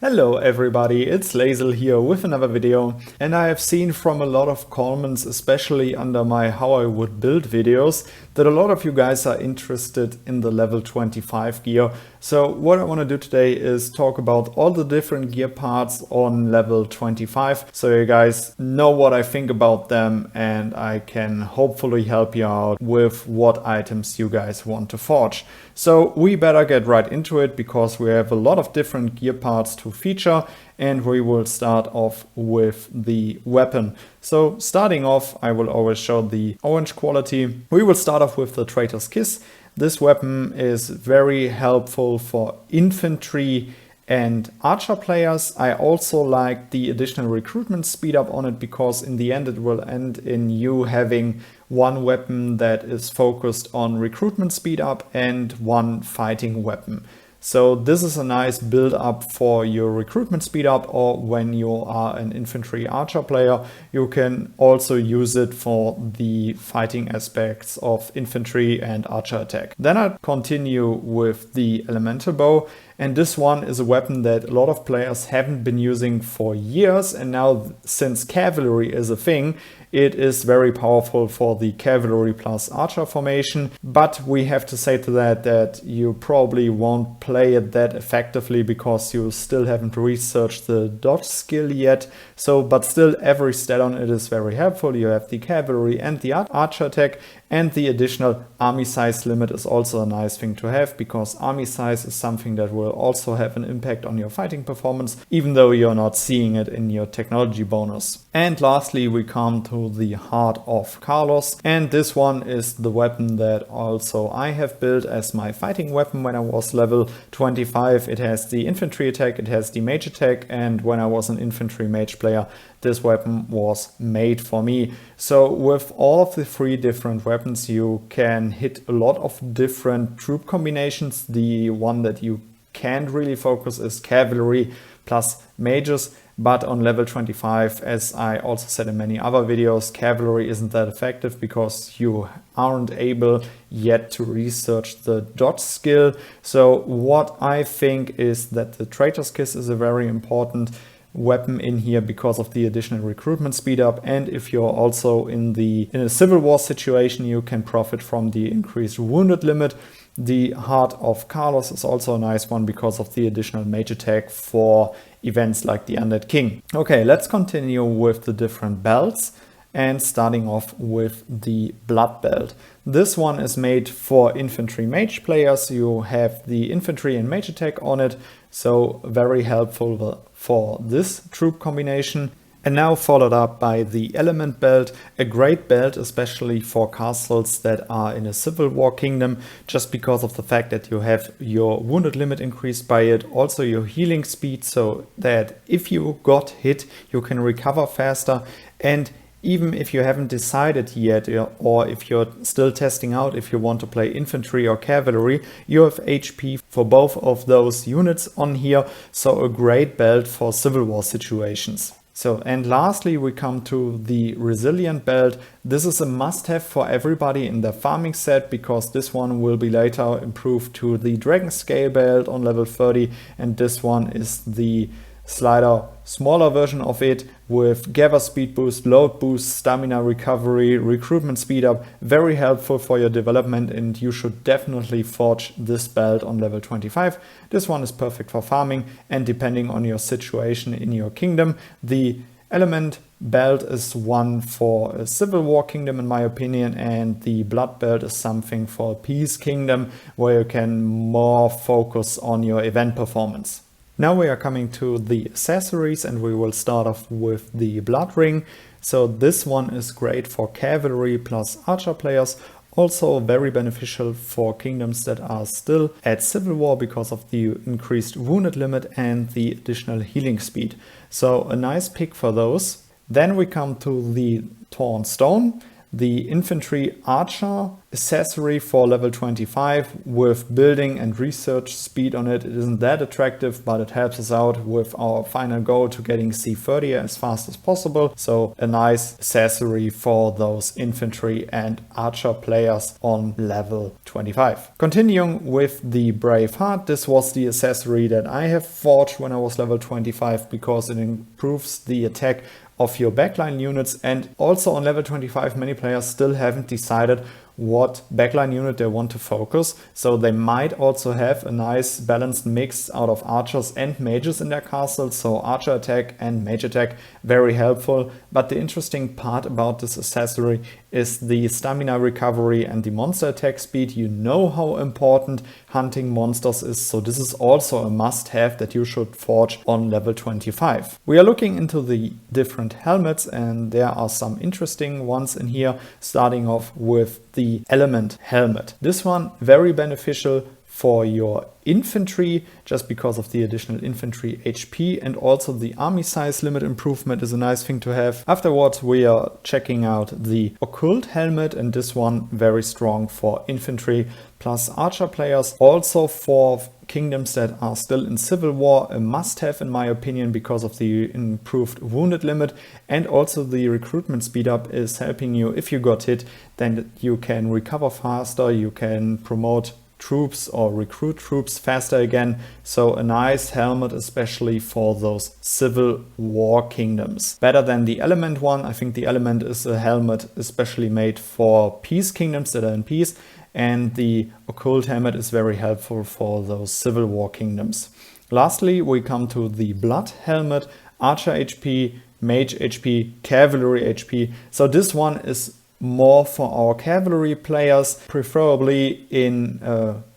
Hello everybody, it's Lazel here with another video, and I have seen from a lot of comments, especially under my how I would build videos, that a lot of you guys are interested in the level 25 gear. So what I want to do today is talk about all the different gear parts on level 25, so you guys know what I think about them and I can hopefully help you out with what items you guys want to forge. So we better get right into it because we have a lot of different gear parts to feature, and we will start off with the weapon. So starting off, I will always show the orange quality. We will start off with the Traitor's Kiss. This weapon is very helpful for infantry and archer players. I also like the additional recruitment speed up on it because in the end it will end in you having one weapon that is focused on recruitment speed up and one fighting weapon. So this is a nice build up for your recruitment speed up, or when you are an infantry archer player, you can also use it for the fighting aspects of infantry and archer attack. Then I continue with the elemental bow, and this one is a weapon that a lot of players haven't been using for years, and now since cavalry is a thing, it is very powerful for the cavalry plus archer formation. But we have to say to that you probably won't play it that effectively because you still haven't researched the dodge skill yet. But still every stat on it is very helpful. You have the cavalry and the archer attack, and the additional army size limit is also a nice thing to have, because army size is something that will also have an impact on your fighting performance, even though you're not seeing it in your technology bonus. And lastly, we come to the Heart of Carlos, and this one is the weapon that also I have built as my fighting weapon when I was level 25. It has the infantry attack, it has the mage attack, and when I was an infantry mage player, this weapon was made for me. So with all of the three different weapons, you can hit a lot of different troop combinations. The one that you can't really focus is cavalry plus mages, but on level 25, as I also said in many other videos, cavalry isn't that effective because you aren't able yet to research the dodge skill. So what I think is that the Traitor's Kiss is a very important weapon in here because of the additional recruitment speed up, and if you're also in a civil war situation, you can profit from the increased wounded limit. The Heart of Carlos is also a nice one because of the additional mage attack for events like the Undead King. Okay, let's continue with the different belts, and starting off with the Blood Belt. This one is made for infantry mage players. You have the infantry and mage attack on it, so very helpful for this troop combination. And now followed up by the Element Belt, a great belt especially for castles that are in a civil war kingdom, just because of the fact that you have your wounded limit increased by it, also your healing speed, so that if you got hit you can recover faster. And even if you haven't decided yet, or if you're still testing out if you want to play infantry or cavalry, you have HP for both of those units on here, so a great belt for civil war situations. And lastly, we come to the Resilient Belt. This is a must-have for everybody in the farming set, because this one will be later improved to the Dragon Scale Belt on level 30, and this one is the smaller version of it, with gather speed boost, load boost, stamina recovery, recruitment speed up. Very helpful for your development, and you should definitely forge this belt on level 25. This one is perfect for farming, and depending on your situation in your kingdom, the Element Belt is one for a civil war kingdom in my opinion, and the Blood Belt is something for a peace kingdom where you can more focus on your event performance. Now we are coming to the accessories, and we will start off with the Blood Ring. So this one is great for cavalry plus archer players, also very beneficial for kingdoms that are still at civil war because of the increased wounded limit and the additional healing speed. So a nice pick for those. Then we come to the Torn Stone. the infantry archer accessory for level 25 with building and research speed on it. It isn't that attractive, but it helps us out with our final goal to getting C30 as fast as possible. So a nice accessory for those infantry and archer players on level 25. Continuing with the Brave Heart, this was the accessory that I have forged when I was level 25 because it improves the attack of your backline units, and also on level 25 many players still haven't decided what backline unit they want to focus, so they might also have a nice balanced mix out of archers and mages in their castle. So archer attack and mage attack, very helpful. But the interesting part about this accessory is the stamina recovery and the monster attack speed. You know how important hunting monsters is, so this is also a must-have that you should forge on level 25. We are looking into the different helmets, and there are some interesting ones in here, starting off with the Element helmet. This one very beneficial for your infantry, just because of the additional infantry HP, and also the army size limit improvement is a nice thing to have. Afterwards we are checking out the Occult Helmet, and this one very strong for infantry plus archer players. Also for kingdoms that are still in civil war, a must-have in my opinion, because of the improved wounded limit, and also the recruitment speed up is helping you. If you got hit, then you can recover faster, you can promote troops or recruit troops faster again. So a nice helmet, especially for those civil war kingdoms. Better than the Element one. I think the Element is a helmet especially made for peace kingdoms that are in peace, and the Occult Helmet is very helpful for those civil war kingdoms. Lastly, we come to the Blood Helmet, Archer HP, Mage HP, Cavalry HP. So this one is more for our cavalry players, preferably in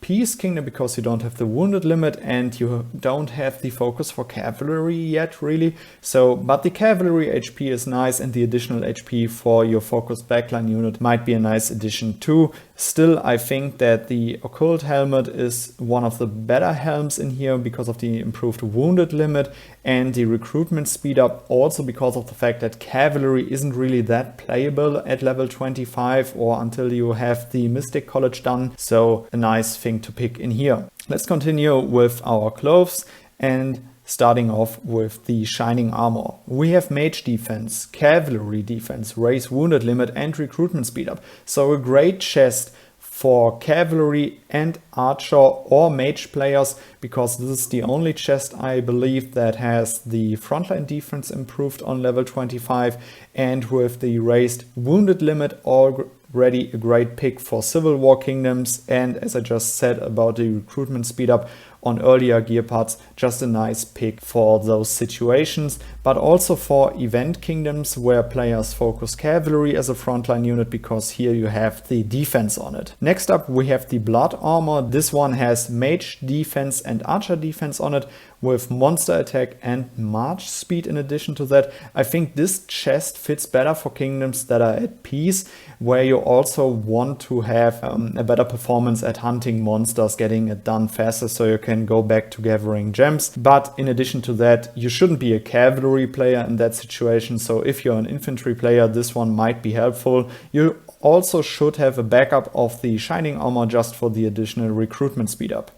peace kingdom, because you don't have the wounded limit and you don't have the focus for cavalry yet really. So but the cavalry HP is nice, and the additional HP for your focused backline unit might be a nice addition too. Still, I think that the Occult Helmet is one of the better helms in here because of the improved wounded limit and the recruitment speed up, also because of the fact that cavalry isn't really that playable at level 25 or until you have the Mystic College done. So a nice thing to pick in here. Let's continue with our clothes, and starting off with the Shining Armor. We have Mage Defense, Cavalry Defense, Raise Wounded Limit and Recruitment Speed Up. So a great chest for Cavalry and Archer or Mage players, because this is the only chest I believe that has the frontline defense improved on level 25, and with the raised Wounded Limit already a great pick for civil war kingdoms. And as I just said about the recruitment speed up on earlier gear parts, just a nice pick for those situations, but also for event kingdoms where players focus cavalry as a frontline unit, because here you have the defense on it. Next up we have the Blood Armor. This one has Mage Defense and Archer Defense on it, with monster attack and march speed in addition to that. I think this chest fits better for kingdoms that are at peace, where you also want to have a better performance at hunting monsters, getting it done faster so you can go back to gathering gems. But in addition to that, you shouldn't be a cavalry player in that situation, so if you're an infantry player, this one might be helpful. You also should have a backup of the Shining Armor just for the additional recruitment speed up.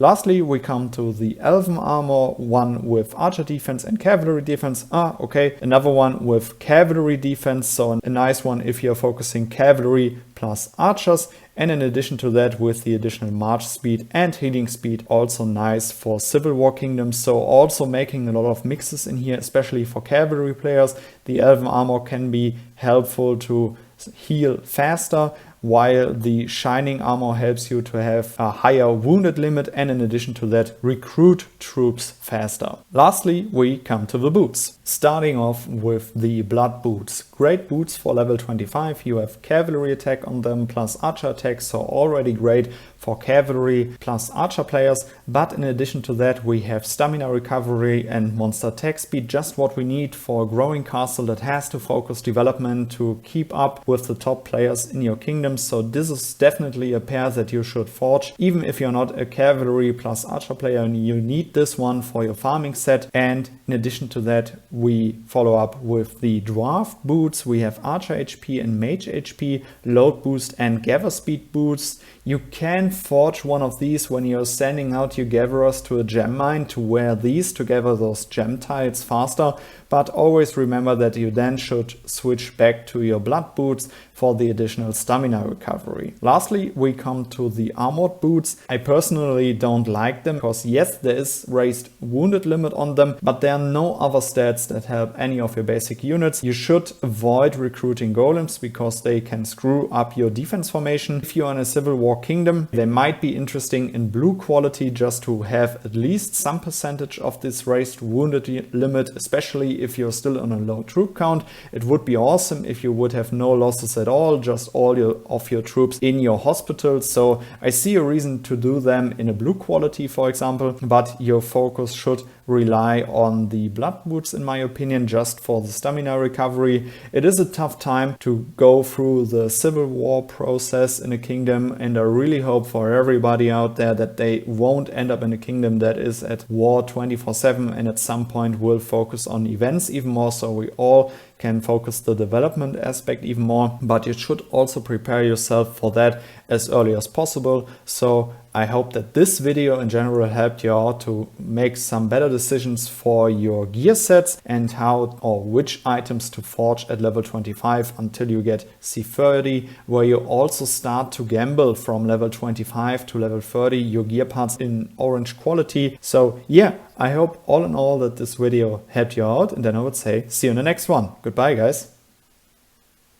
Lastly, we come to the Elven Armor, one with Archer Defense and Cavalry Defense. Okay, another one with Cavalry Defense, so a nice one if you're focusing Cavalry plus Archers, and in addition to that with the additional March Speed and Healing Speed, also nice for Civil War Kingdoms. So also making a lot of mixes in here, especially for Cavalry players. The Elven Armor can be helpful to heal faster, while the Shining Armor helps you to have a higher wounded limit and in addition to that recruit troops faster. Lastly, we come to the boots. Starting off with the Blood Boots. Great boots for level 25. You have cavalry attack on them plus archer attack, so already great for cavalry plus archer players, but in addition to that we have stamina recovery and monster attack speed, just what we need for a growing castle that has to focus development to keep up with the top players in your kingdom. So this is definitely a pair that you should forge, even if you're not a cavalry plus archer player, and you need this one for your farming set. And in addition to that, we follow up with the dwarf boots. We have archer HP and mage HP, load boost and gather speed boots. You can forge one of these when you're sending out your gatherers to a gem mine to wear these to gather those gem tiles faster, but always remember that you then should switch back to your blood boots for the additional stamina recovery. Lastly, we come to the armored boots. I personally don't like them because yes, there is raised wounded limit on them, but there are no other stats that help any of your basic units. You should avoid recruiting golems because they can screw up your defense formation. If you're in a civil war kingdom, they might be interesting in blue quality just to have at least some percentage of this raised wounded limit, especially if you're still on a low troop count. It would be awesome if you would have no losses at all, just all of your troops in your hospital. So I see a reason to do them in a blue quality, for example, but your focus should rely on the blood boots, in my opinion, just for the stamina recovery. It is a tough time to go through the civil war process in a kingdom, and I really hope for everybody out there that they won't end up in a kingdom that is at war 24/7 and at some point will focus on events even more, so we all can focus the development aspect even more. But you should also prepare yourself for that as early as possible. So I hope that this video in general helped you out to make some better decisions for your gear sets and how or which items to forge at level 25 until you get C30, where you also start to gamble from level 25 to level 30 your gear parts in orange quality. So yeah, I hope all in all that this video helped you out, and then I would say see you in the next one. Goodbye guys.